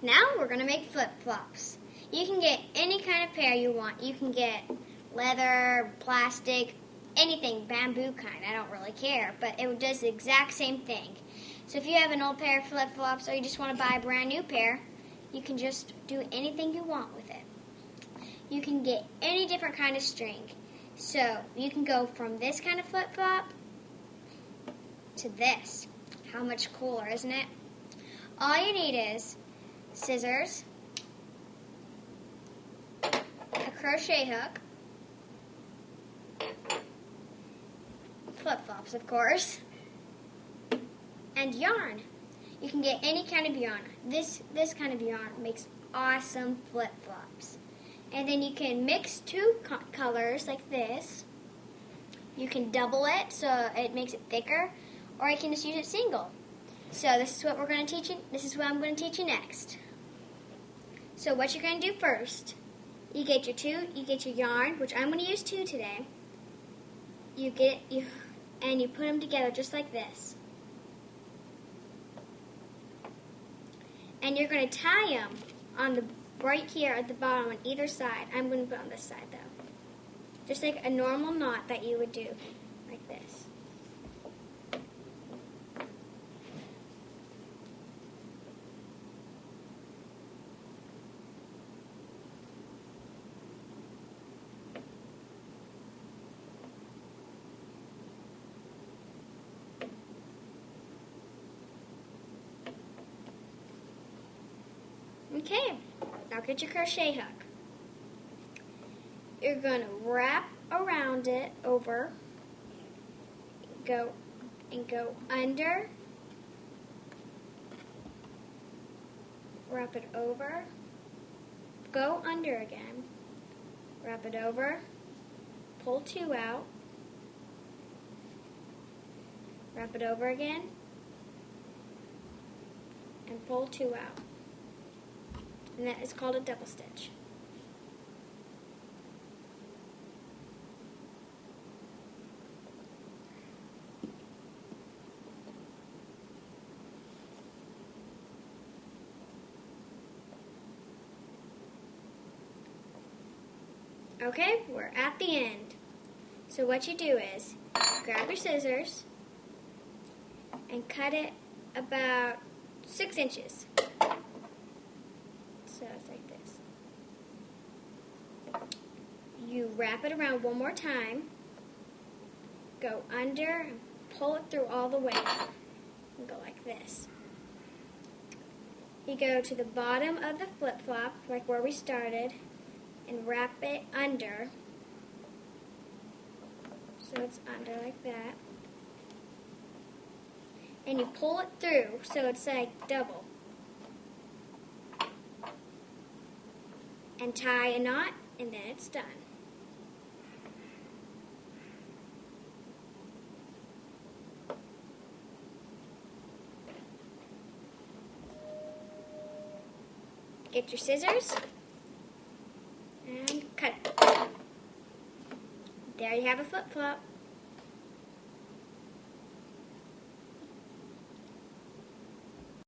Now we're going to make flip-flops. You can get any kind of pair you want. You can get leather, plastic, anything, bamboo kind. I don't really care, but it does the exact same thing. So if you have an old pair of flip-flops or you just want to buy a brand new pair, you can just do anything you want with it. You can get any different kind of string. So you can go from this kind of flip-flop to this. How much cooler, isn't it? All you need is scissors, a crochet hook, flip-flops, of course, and yarn. You can get any kind of yarn. This kind of yarn makes awesome flip-flops. And then you can mix two colors like this. You can double it so it makes it thicker, or you can just use it single. So this is what we're going to teach you. This is what I'm going to teach you next. So what you're going to do first, you get your yarn, which I'm going to use 2 today. And you put them together just like this. And you're going to tie them on the right here at the bottom on either side. I'm going to put it on this side though. Just like a normal knot that you would do, like this. Okay, now get your crochet hook. You're going to wrap around it over, go under, wrap it over, go under again, wrap it over, pull 2 out, wrap it over again, and pull 2 out. And that is called a double stitch. Okay, we're at the end. So what you do is grab your scissors and cut it about 6 inches. So it's like this. You wrap it around one more time, go under, and pull it through all the way, and go like this. You go to the bottom of the flip-flop, like where we started, and wrap it under, so it's under like that. And you pull it through, so it's like double. And tie a knot, and then it's done. Get your scissors and cut it. There you have a flip-flop.